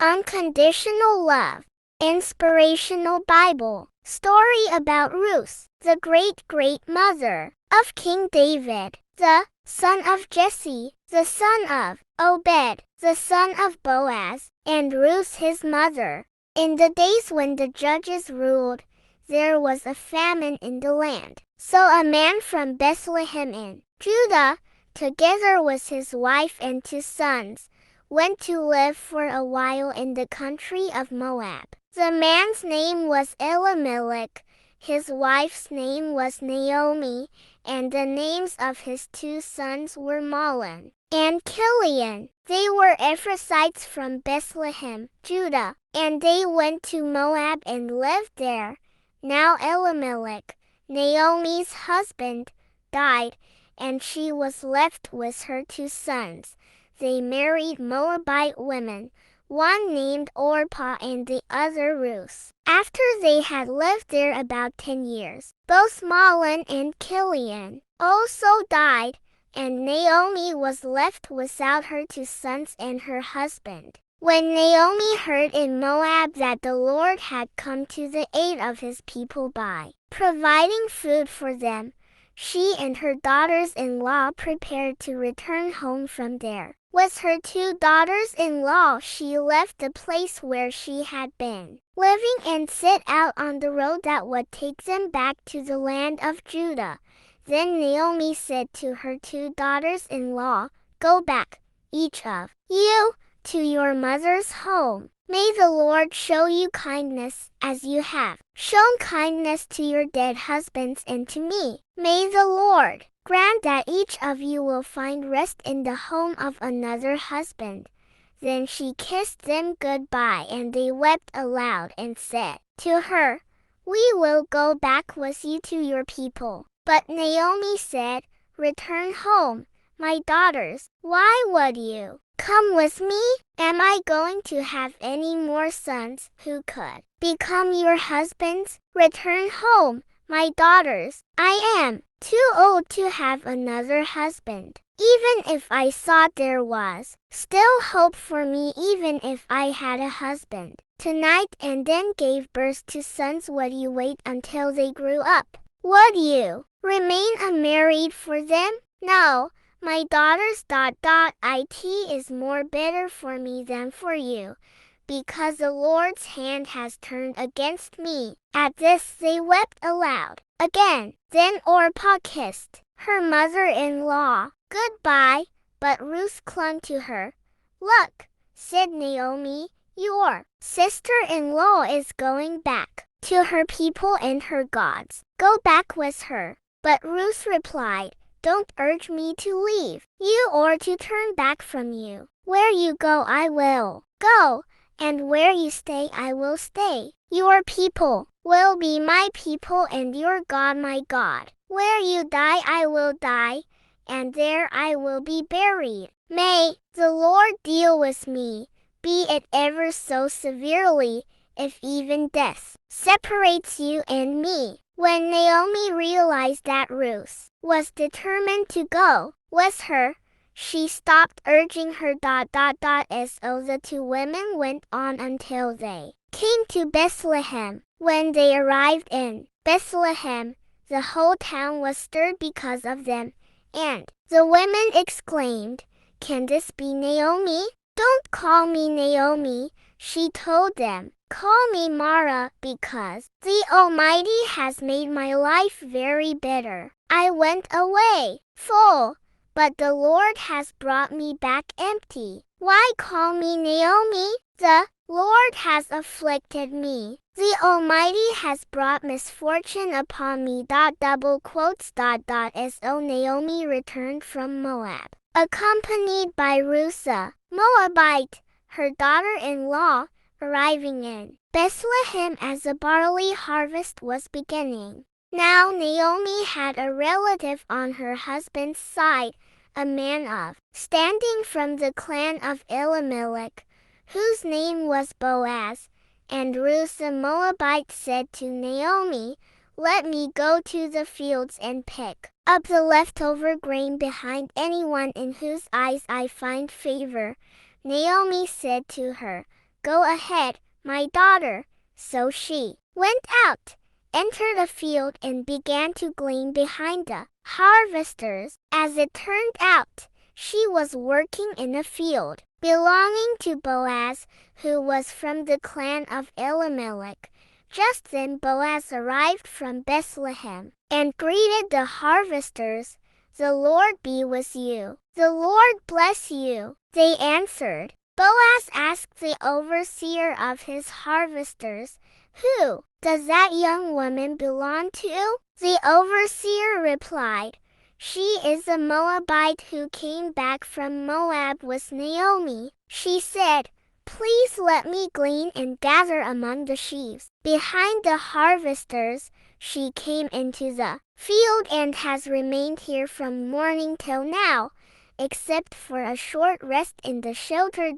Unconditional Love. Inspirational Bible. Story about Ruth, the great-great-mother of King David, the son of Jesse, the son of Obed, the son of Boaz, and Ruth his mother. In the days when the judges ruled, there was a famine in the land. So a man from Bethlehem in Judah, together with his wife and 2 sons, went to live for a while in the country of Moab. The man's name was Elimelech, his wife's name was Naomi, and the names of his 2 sons were Mahlon and Chilion. They were Ephrathites from Bethlehem, Judah, and they went to Moab and lived there. Now Elimelech, Naomi's husband, died, and she was left with her 2 sons. They married Moabite women, one named Orpah and the other Ruth. After they had lived there about 10 years, both Mahlon and Chilion also died, and Naomi was left without her 2 sons and her husband. When Naomi heard in Moab that the Lord had come to the aid of his people by providing food for them, she and her daughters-in-law prepared to return home from there. With her 2 daughters-in-law she left the place where she had been living and set out on the road that would take them back to the land of Judah. Then Naomi said to her 2 daughters-in-law, "Go back, each of you, to your mother's home. May the Lord show you kindness, as you have shown kindness to your dead husbands and to me. May the Lord grant that each of you will find rest in the home of another husband." Then she kissed them goodbye, and they wept aloud and said to her, "We will go back with you to your people." But Naomi said, "Return home, my daughters. Why would you come with me? Am I going to have any more sons who could become your husbands? Return home, my daughters. I am too old to have another husband. Even if I thought there was still hope for me, even if I had a husband tonight and then gave birth to sons, would you wait until they grew up? Would you remain unmarried for them? No, my daughters. It is more bitter for me than for you, because the Lord's hand has turned against me." At this they wept aloud again. Then Orpah kissed her mother-in-law goodbye, but Ruth clung to her. "Look," said Naomi, "your sister-in-law is going back to her people and her gods. Go back with her." But Ruth replied, "Don't urge me to leave you or to turn back from you. Where you go I will go, and where you stay I will stay. Your people will be my people and your God my God. Where you die I will die, and there I will be buried. May the Lord deal with me, be it ever so severely, if even death separates you and me." When Naomi realized that Ruth was determined to go with her, she stopped urging her. So the 2 women went on until they came to Bethlehem. When they arrived in Bethlehem, the whole town was stirred because of them, and the women exclaimed, "Can this be Naomi?" "Don't call me Naomi," she told them. "Call me Mara, because the Almighty has made my life very bitter. I went away full, but the Lord has brought me back empty. Why call me Naomi? The Lord has afflicted me. The Almighty has brought misfortune upon me." So Naomi returned from Moab, accompanied by Ruth the Moabite, her daughter-in-law, arriving in Bethlehem as the barley harvest was beginning. Now Naomi had a relative on her husband's side, a man of standing from the clan of Elimelech, whose name was Boaz. And Ruth the Moabite said to Naomi, "Let me go to the fields and pick up the leftover grain behind anyone in whose eyes I find favor." Naomi said to her, Go ahead, my daughter. So she went out, entered a field, and began to glean behind the harvesters. As it turned out, she was working in a field belonging to Boaz, who was from the clan of Elimelech. Just then Boaz arrived from Bethlehem and greeted the harvesters. The Lord be with you. The Lord bless you, they answered. Boaz asked the overseer of his harvesters, Who does that young woman belong to? The overseer replied, She is a Moabite who came back from Moab with Naomi. She said, Please let me glean and gather among the sheaves. Behind the harvesters, she came into the field and has remained here from morning till now, except for a short rest in the shelter.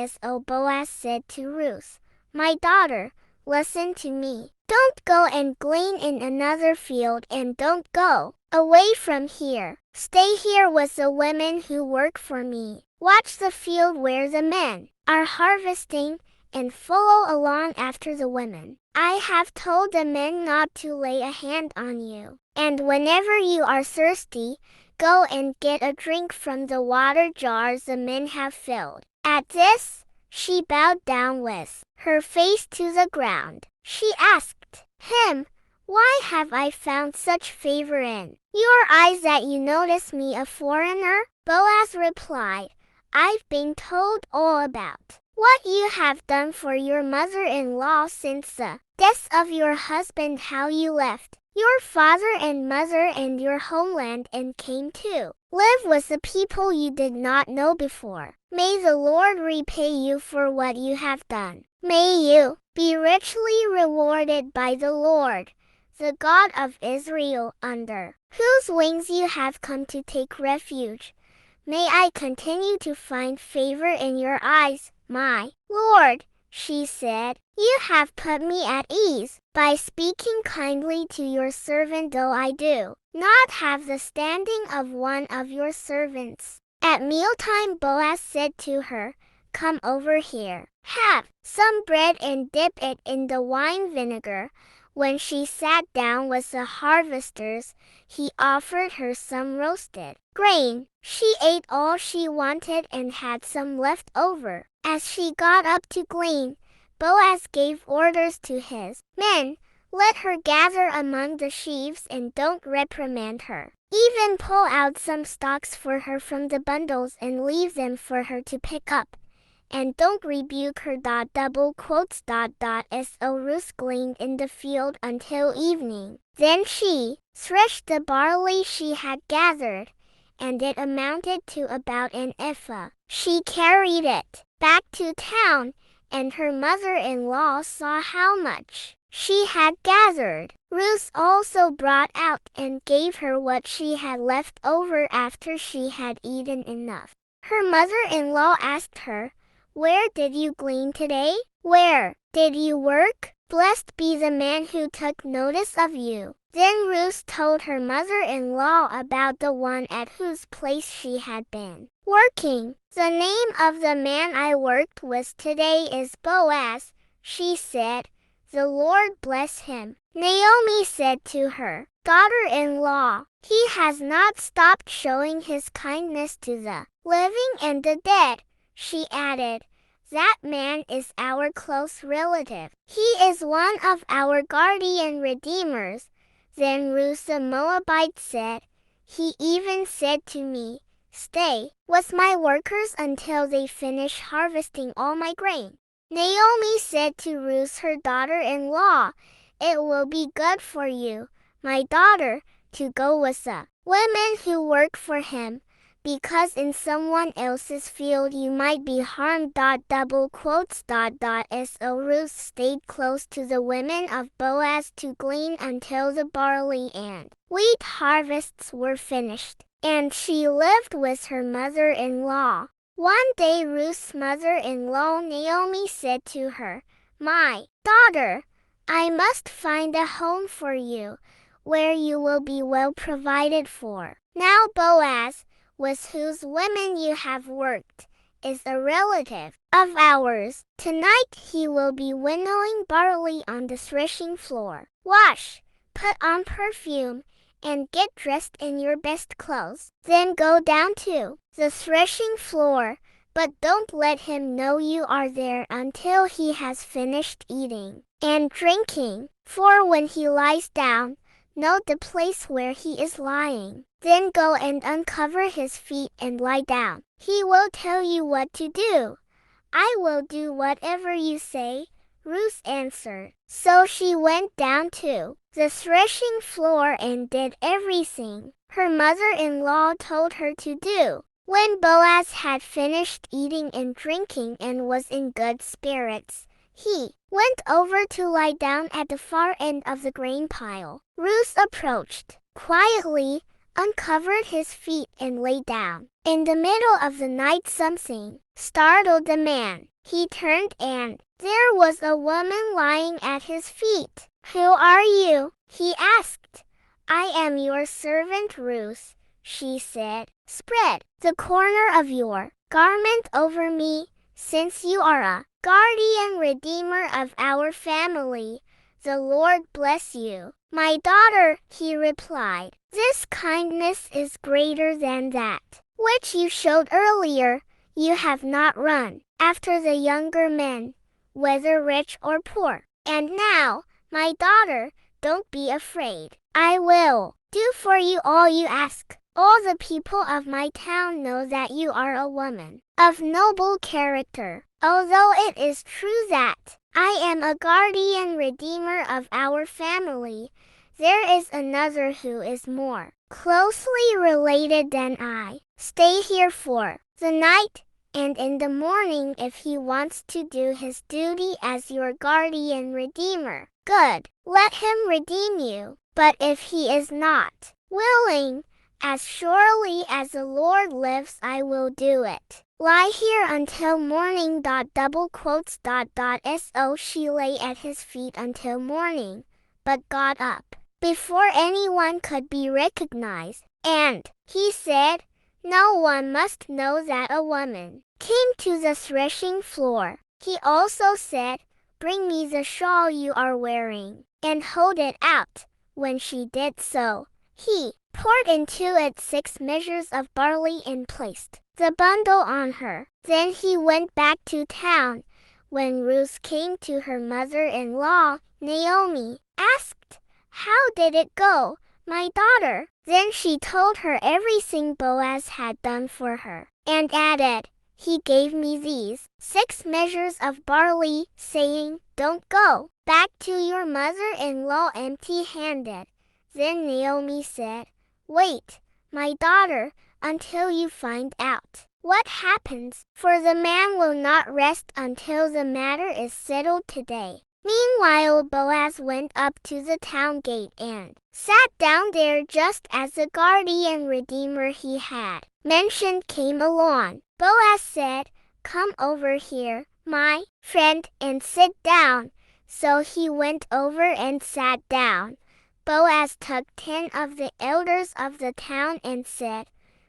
So Boaz said to Ruth, My daughter, listen to me. Don't go and glean in another field, and don't go away from here. Stay here with the women who work for me. Watch the field where the men are harvesting, and follow along after the women. I have told the men not to lay a hand on you. And whenever you are thirsty, go and get a drink from the water jars the men have filled. At this, she bowed down with her face to the ground. She asked him, Why have I found such favor in your eyes that you notice me a foreigner? Boaz replied, I've been told all about what you have done for your mother-in-law since the death of your husband, how you left your father and mother and your homeland and came to live with the people you did not know before. May the Lord repay you for what you have done. May you be richly rewarded by the Lord, the God of Israel, under whose wings you have come to take refuge. May I continue to find favor in your eyes, my Lord, she said. You have put me at ease by speaking kindly to your servant, though I do not have the standing of one of your servants. At mealtime Boaz said to her, Come over here. Have some bread and dip it in the wine vinegar. When she sat down with the harvesters, he offered her some roasted grain. She ate all she wanted and had some left over. As she got up to glean, Boaz gave orders to his men, Let her gather among the sheaves and don't reprimand her. Even pull out some stalks for her from the bundles and leave them for her to pick up. And don't rebuke her. So Ruth gleaned in the field until evening. Then she threshed the barley she had gathered, and it amounted to about an ephah. She carried it back to town, and her mother-in-law saw how much she had gathered. Ruth also brought out and gave her what she had left over after she had eaten enough. Her mother-in-law asked her, Where did you glean today? Where did you work? Blessed be the man who took notice of you. Then Ruth told her mother-in-law about the one at whose place she had been working. The name of the man I worked with today is Boaz, she said. The Lord bless him. Naomi said to her daughter-in-law, He has not stopped showing his kindness to the living and the dead. She added, That man is our close relative. He is one of our guardian redeemers. Then Ruth the Moabite said, He even said to me, Stay with my workers until they finish harvesting all my grain. Naomi said to Ruth her daughter-in-law, It will be good for you, my daughter, to go with the women who work for him, because in someone else's field you might be harmed. So Ruth stayed close to the women of Boaz to glean until the barley and wheat harvests were finished, and she lived with her mother-in-law. One day Ruth's mother-in-law Naomi said to her, My daughter, I must find a home for you, where you will be well provided for. Now Boaz, with whose women you have worked, is a relative of ours. Tonight he will be winnowing barley on the threshing floor. Wash, put on perfume, and get dressed in your best clothes. Then go down to the threshing floor, but don't let him know you are there until he has finished eating and drinking. For when he lies down, note the place where he is lying. Then go and uncover his feet and lie down. He will tell you what to do. I will do whatever you say, Ruth answered. So she went down to the threshing floor and did everything her mother-in-law told her to do. When Boaz had finished eating and drinking and was in good spirits, he went over to lie down at the far end of the grain pile. Ruth approached quietly, uncovered his feet and lay down. In the middle of the night something startled the man. He turned and there was a woman lying at his feet. Who are you? He asked. I am your servant Ruth, she said. Spread the corner of your garment over me, since you are a guardian redeemer of our family. The Lord bless you. My daughter, he replied. This kindness is greater than that which you showed earlier. You have not run after the younger men, whether rich or poor. And now, my daughter, don't be afraid. I will do for you all you ask. All the people of my town know that you are a woman of noble character. Although it is true that I am a guardian redeemer of our family, there is another who is more closely related than I. Stay here for the night, and in the morning if he wants to do his duty as your guardian redeemer, good, let him redeem you. But if he is not willing, as surely as the Lord lives, I will do it. Lie here until morning. So she lay at his feet until morning, but got up before anyone could be recognized. And he said, no one must know that a woman came to the threshing floor. He also said, bring me the shawl you are wearing, and hold it out. When she did so, he poured into it 6 measures of barley and placed the bundle on her. Then he went back to town. When Ruth came to her mother-in-law, Naomi asked, how did it go, my daughter? Then she told her everything Boaz had done for her, and added, he gave me these 6 measures of barley, saying, don't go back to your mother-in-law empty-handed. Then Naomi said, wait, my daughter, until you find out what happens, for the man will not rest until the matter is settled today. Meanwhile Boaz went up to the town gate and sat down there just as the guardian redeemer he had mentioned came along. Boaz said, come over here, my friend, and sit down. So he went over and sat down. Boaz took 10 of the elders of the town and said,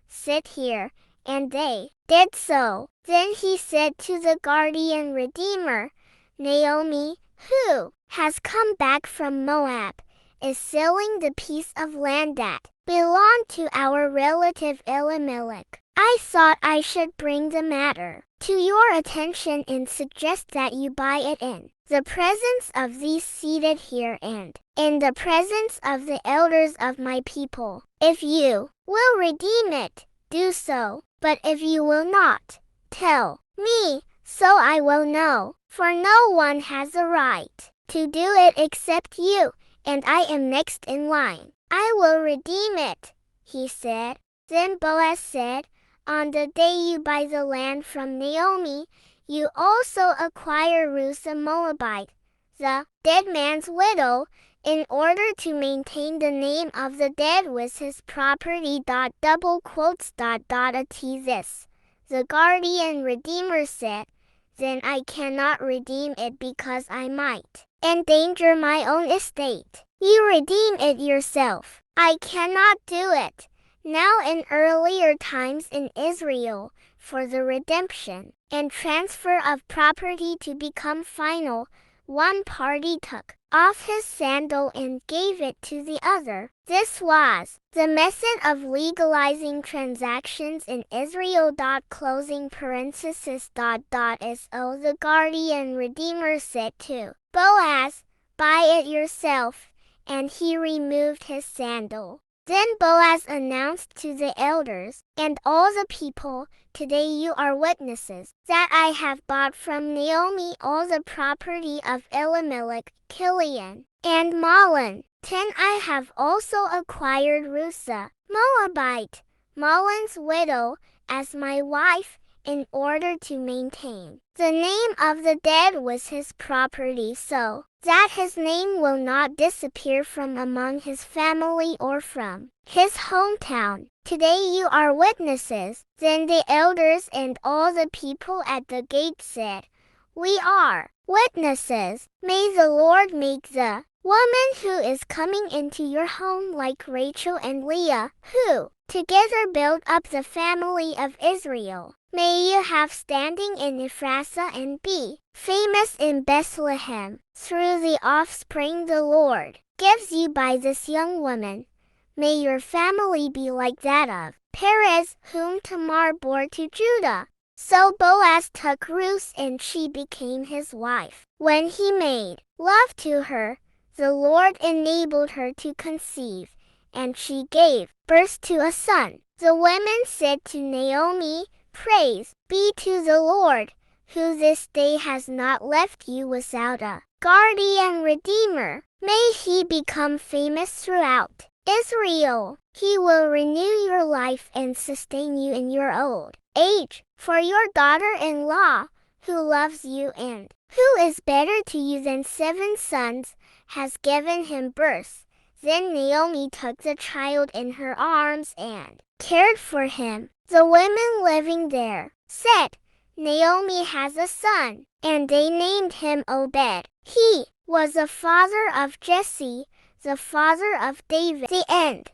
sit here, and they did so. Then he said to the guardian redeemer, Naomi, who has come back from Moab, is selling the piece of land that belonged to our relative Elimelech. I thought I should bring the matter to your attention and suggest that you buy it in the presence of these seated here and in the presence of the elders of my people. If you will redeem it, do so, but if you will not, tell me, so I will know, for no one has a right to do it except you, and I am next in line. I will redeem it, he said. Then Boaz said, on the day you buy the land from Naomi, you also acquire Ruth the Moabite, the dead man's widow, in order to maintain the name of the dead with his property. This, the guardian redeemer said, then I cannot redeem it because I might endanger my own estate. You redeem it yourself. I cannot do it. Now in earlier times in Israel, for the redemption and transfer of property to become final, one party took off his sandal and gave it to the other. This was the method of legalizing transactions in Israel. Closing parenthesis. So the guardian redeemer said to Boaz, "Buy it yourself," and he removed his sandal. Then Boaz announced to the elders and all the people, "Today you are witnesses that I have bought from Naomi all the property of Elimelech, Kilion, and Mahlon. 10 I have also acquired Ruth the Moabite, Mahlon's widow, as my wife, in order to maintain the name of the dead with his property, so that his name will not disappear from among his family or from his hometown. Today you are witnesses." Then the elders and all the people at the gate said, "We are witnesses. May the Lord make the woman who is coming into your home like Rachel and Leah, who together built up the family of Israel. May you have standing in Ephrathah and be famous in Bethlehem, through the offspring the Lord gives you by this young woman. May your family be like that of Perez, whom Tamar bore to Judah." So Boaz took Ruth and she became his wife. When he made love to her, the Lord enabled her to conceive, and she gave birth to a son. The women said to Naomi, "Praise be to the Lord, who this day has not left you without a guardian redeemer. May he become famous throughout Israel. He will renew your life and sustain you in your old age. For your daughter-in-law, who loves you and who is better to you than 7 sons, has given him birth." Then Naomi took the child in her arms and cared for him. The women living there said, "Naomi has a son," and they named him Obed. He was the father of Jesse, the father of David. The end.